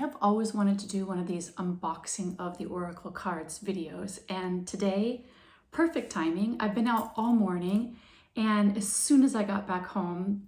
have always wanted to do one of these unboxing of the Oracle cards videos, and today, perfect timing. I've been out all morning, and as soon as I got back home,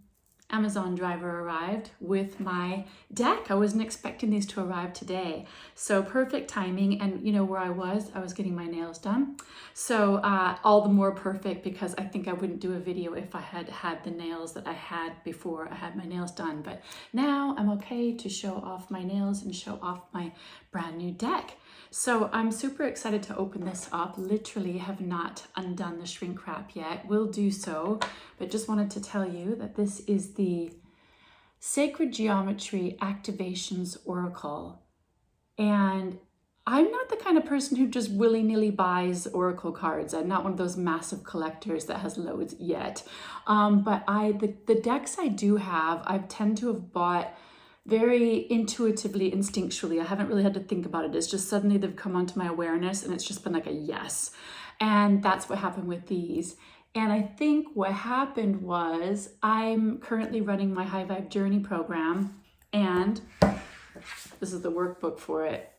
Amazon driver arrived with my deck. I wasn't expecting these to arrive today. So perfect timing, and you know where I was getting my nails done. So all the more perfect because I think I wouldn't do a video if I had had the nails that I had before I had my nails done. But now I'm okay to show off my nails and show off my brand new deck. So I'm super excited to open this up. Literally have not undone the shrink wrap yet. Will do so, but just wanted to tell you that this is the Sacred Geometry Activations Oracle. And I'm not the kind of person who just willy-nilly buys Oracle cards. I'm not one of those massive collectors that has loads yet. But the decks I do have, I tend to have bought very intuitively, instinctually. I haven't really had to think about it. It's just suddenly they've come onto my awareness and it's just been like a yes. And that's what happened with these. And I think what happened was I'm currently running my High Vibe Journey program, and this is the workbook for it.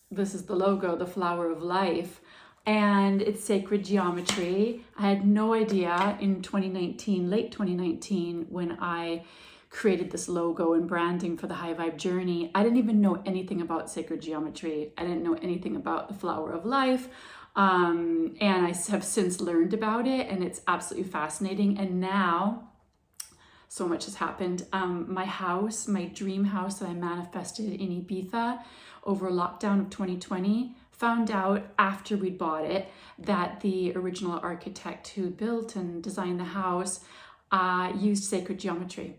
This is the logo, the Flower of Life, and it's Sacred Geometry. I had no idea in 2019, late 2019, when I created this logo and branding for the High Vibe Journey. I didn't even know anything about Sacred Geometry. I didn't know anything about the Flower of Life. And I have since learned about it, and it's absolutely fascinating. And now so much has happened. My house, my dream house that I manifested in Ibiza over lockdown of 2020, found out after we'd bought it that the original architect who built and designed the house used sacred geometry.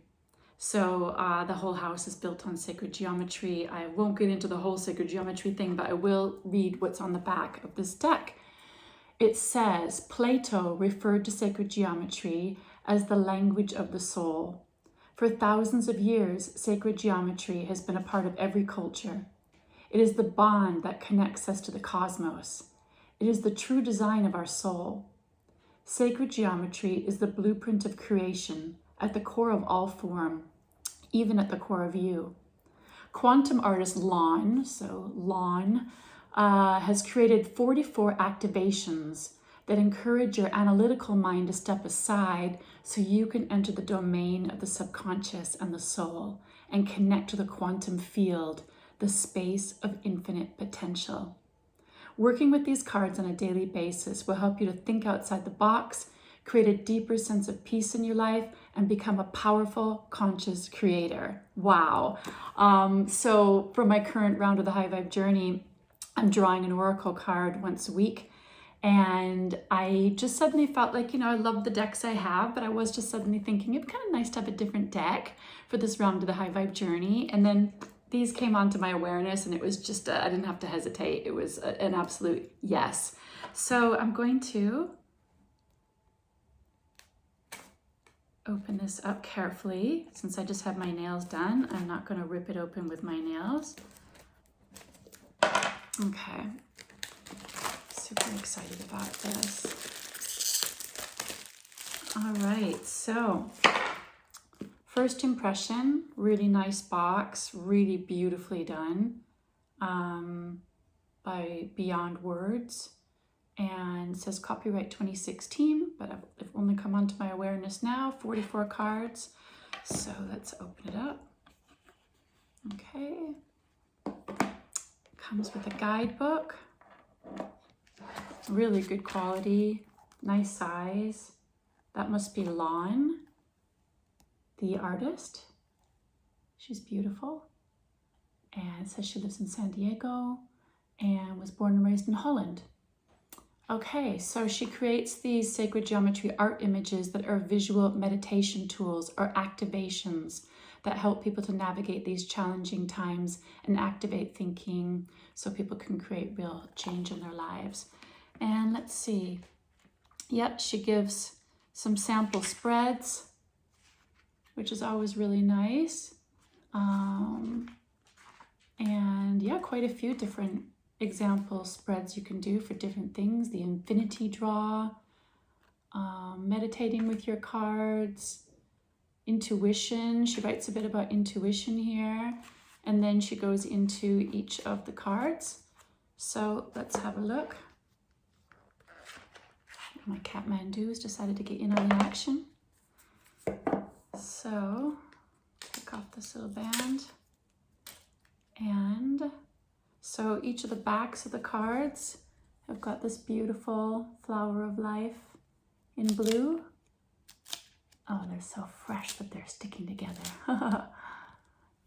So the whole house is built on sacred geometry. I won't get into the whole sacred geometry thing, but I will read what's on the back of this deck. It says, Plato referred to sacred geometry as the language of the soul. For thousands of years, sacred geometry has been a part of every culture. It is the bond that connects us to the cosmos. It is the true design of our soul. Sacred geometry is the blueprint of creation, at the core of all form, even at the core of you. Quantum artist Lon, has created 44 activations that encourage your analytical mind to step aside so you can enter the domain of the subconscious and the soul and connect to the quantum field, the space of infinite potential. Working with these cards on a daily basis will help you to think outside the box, create a deeper sense of peace in your life, and become a powerful, conscious creator. Wow. So for my current round of the High Vibe Journey, I'm drawing an Oracle card once a week. And I just suddenly felt like, I love the decks I have, but I was just suddenly thinking it'd be kind of nice to have a different deck for this round of the High Vibe Journey. And then these came onto my awareness, and it was just, I didn't have to hesitate. It was an absolute yes. So I'm going to open this up carefully. Since I just had my nails done, I'm not going to rip it open with my nails. Okay. Super excited about this. All right, so first impression, really nice box, really beautifully done by Beyond Words. And it says copyright 2016, but I've only come onto my awareness now, 44 cards. So let's open it up. Okay. Comes with a guidebook. Really good quality, nice size. That must be Lon, the artist. She's beautiful. And it says she lives in San Diego and was born and raised in Holland. Okay, so she creates these sacred geometry art images that are visual meditation tools or activations that help people to navigate these challenging times and activate thinking so people can create real change in their lives. And let's see. Yep, she gives some sample spreads, which is always really nice. And yeah, quite a few different example spreads you can do for different things. The infinity draw, meditating with your cards, intuition. She writes a bit about intuition here. And then she goes into each of the cards. So let's have a look. My Kathmandu has decided to get in on the action. So take off this little band. And so each of the backs of the cards have got this beautiful flower of life in blue. Oh, they're so fresh that they're sticking together.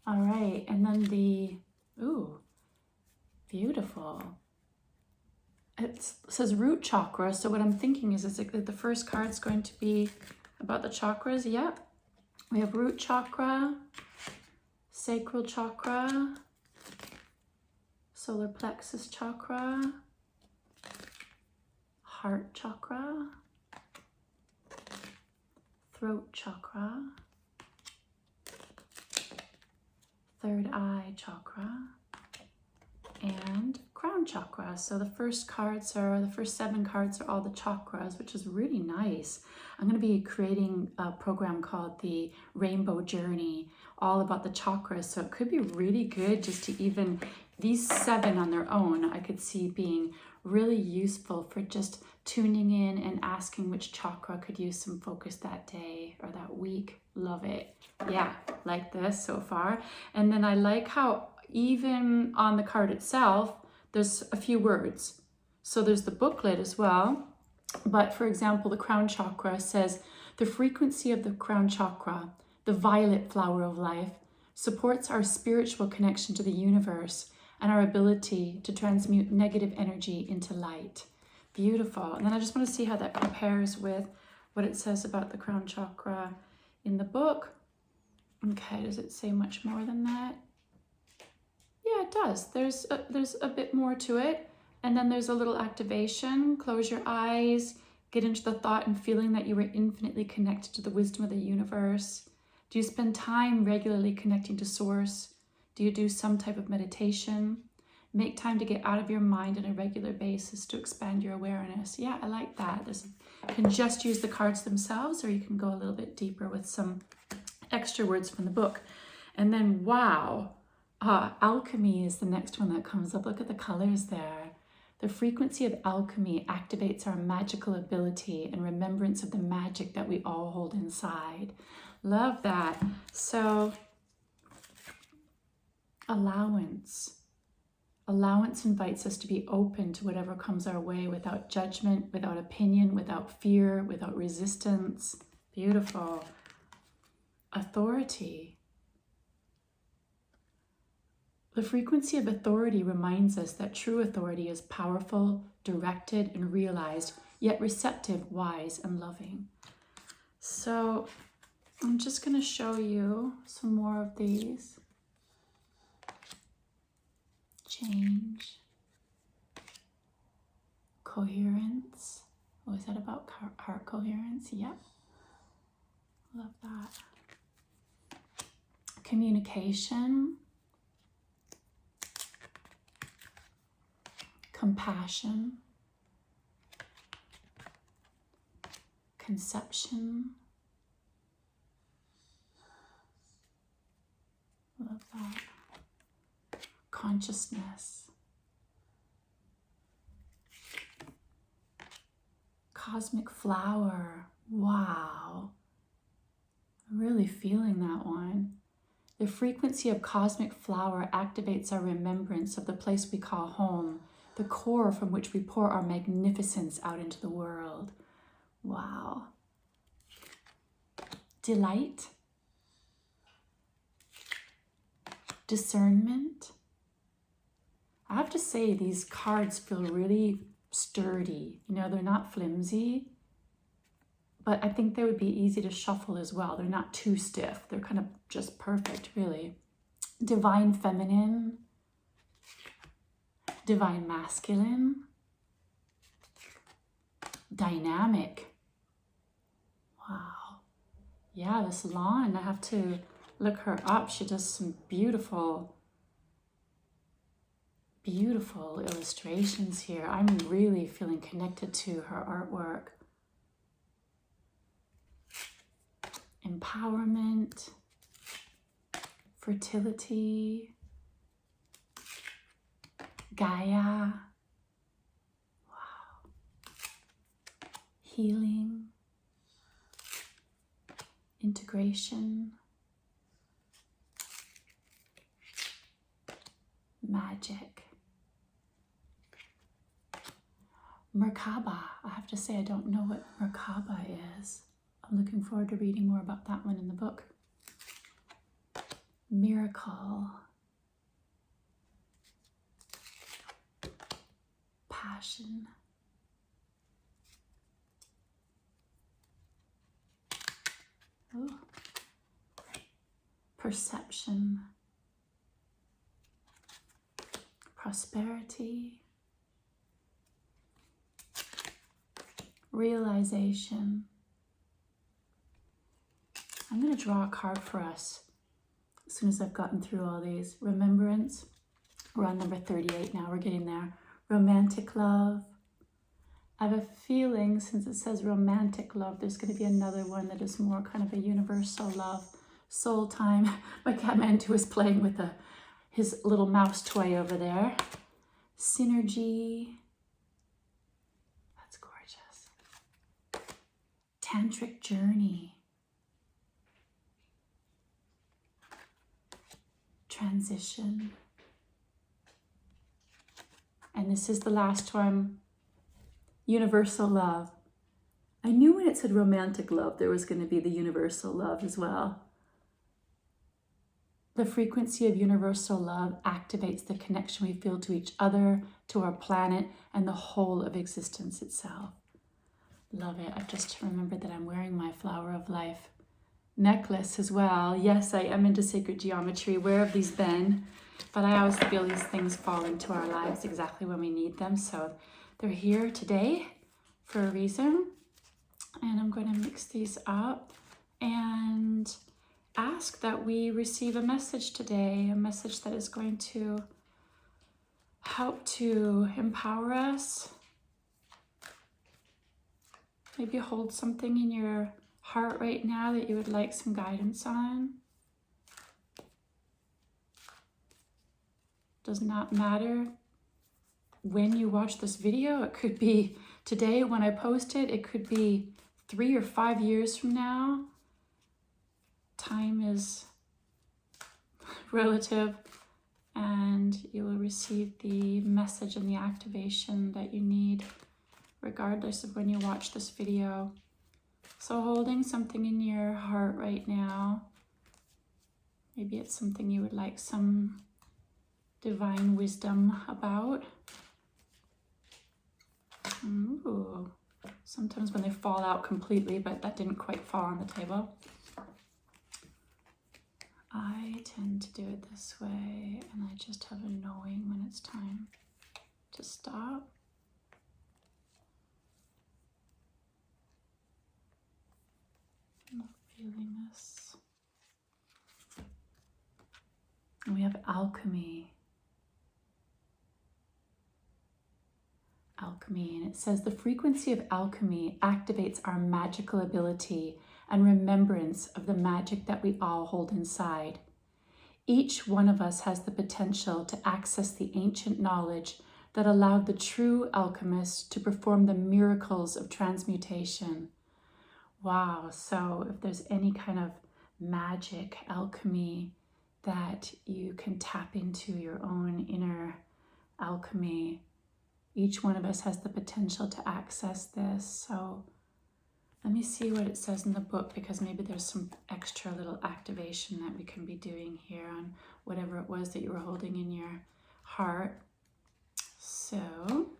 All right, and then the, ooh, beautiful. It says root chakra, so what I'm thinking is the first card's going to be about the chakras. Yep, we have root chakra, sacral chakra, solar plexus chakra, heart chakra, throat chakra, third eye chakra, and crown chakra. So the first 7 cards are all the chakras, which is really nice. I'm going to be creating a program called the Rainbow Journey, all about the chakras. So it could be really good just to even, these 7 on their own, I could see being really useful for just tuning in and asking which chakra could use some focus that day or that week. Love it. Yeah, like this so far. And then I like how even on the card itself, there's a few words. So there's the booklet as well. But for example, the crown chakra says, the frequency of the crown chakra, the violet flower of life, supports our spiritual connection to the universe and our ability to transmute negative energy into light. Beautiful. And then I just want to see how that compares with what it says about the crown chakra in the book. Okay, does it say much more than that? Yeah, it does. There's a bit more to it. And then there's a little activation. Close your eyes, get into the thought and feeling that you are infinitely connected to the wisdom of the universe. Do you spend time regularly connecting to Source? Do you do some type of meditation? Make time to get out of your mind on a regular basis to expand your awareness. Yeah, I like that. You can just use the cards themselves, or you can go a little bit deeper with some extra words from the book. And then, wow, alchemy is the next one that comes up. Look at the colors there. The frequency of alchemy activates our magical ability and remembrance of the magic that we all hold inside. Love that. So, allowance. Allowance invites us to be open to whatever comes our way without judgment, without opinion, without fear, without resistance. Beautiful. Authority. The frequency of authority reminds us that true authority is powerful, directed, and realized, yet receptive, wise, and loving. So I'm just going to show you some more of these. Change. Coherence. Oh, is that about heart coherence? Yep. Love that. Communication. Compassion. Conception. Love that. Consciousness. Cosmic flower. Wow. I'm really feeling that one. The frequency of cosmic flower activates our remembrance of the place we call home, the core from which we pour our magnificence out into the world. Wow. Delight. Discernment. I have to say, these cards feel really sturdy. You know, they're not flimsy, but I think they would be easy to shuffle as well. They're not too stiff. They're kind of just perfect, really. Divine feminine. Divine masculine. Dynamic. Wow. Yeah, this Lawn, I have to look her up. She does some beautiful illustrations here. I'm really feeling connected to her artwork. Empowerment, fertility, Gaia. Wow. Healing. Integration. Magic. Merkaba. I have to say I don't know what Merkaba is. I'm looking forward to reading more about that one in the book. Miracle. Passion. Ooh. Perception. Prosperity. Realization. I'm going to draw a card for us as soon as I've gotten through all these. Remembrance. We're on number 38 now. We're getting there. Romantic love. I have a feeling, since it says romantic love, there's going to be another one that is more kind of a universal love. Soul time. My cat Mantu is playing with his little mouse toy over there. Synergy. That's gorgeous. Tantric journey. Transition. And this is the last one. Universal love. I knew when it said romantic love, there was going to be the universal love as well. The frequency of universal love activates the connection we feel to each other, to our planet, and the whole of existence itself. Love it. I've just remembered that I'm wearing my Flower of Life necklace as well. Yes, I am into sacred geometry. Where have these been? But I always feel these things fall into our lives exactly when we need them. So they're here today for a reason. And I'm going to mix these up and ask that we receive a message today, a message that is going to help to empower us. Maybe hold something in your heart right now that you would like some guidance on. Does not matter when you watch this video. It could be today when I post it. It could be 3 or 5 years from now. Time is relative, and you will receive the message and the activation that you need regardless of when you watch this video. So holding something in your heart right now. Maybe it's something you would like some divine wisdom about. Ooh. Sometimes when they fall out completely, but that didn't quite fall on the table. I tend to do it this way, and I just have a knowing when it's time to stop. I'm not feeling this. And we have alchemy. Alchemy, and it says the frequency of alchemy activates our magical ability and remembrance of the magic that we all hold inside. Each one of us has the potential to access the ancient knowledge that allowed the true alchemist to perform the miracles of transmutation. Wow, so if there's any kind of magic, alchemy, that you can tap into your own inner alchemy, each one of us has the potential to access this. So let me see what it says in the book, because maybe there's some extra little activation that we can be doing here on whatever it was that you were holding in your heart. So,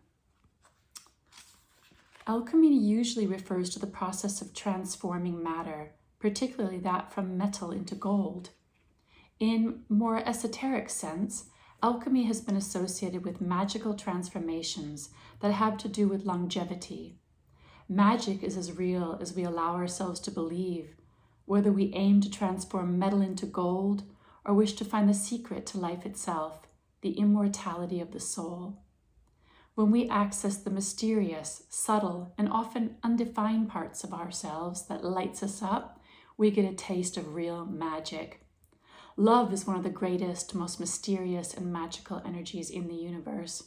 alchemy usually refers to the process of transforming matter, particularly that from metal into gold. In more esoteric sense, alchemy has been associated with magical transformations that have to do with longevity. Magic is as real as we allow ourselves to believe, whether we aim to transform metal into gold or wish to find the secret to life itself, the immortality of the soul. When we access the mysterious, subtle, and often undefined parts of ourselves that lights us up, we get a taste of real magic. Love is one of the greatest, most mysterious, and magical energies in the universe.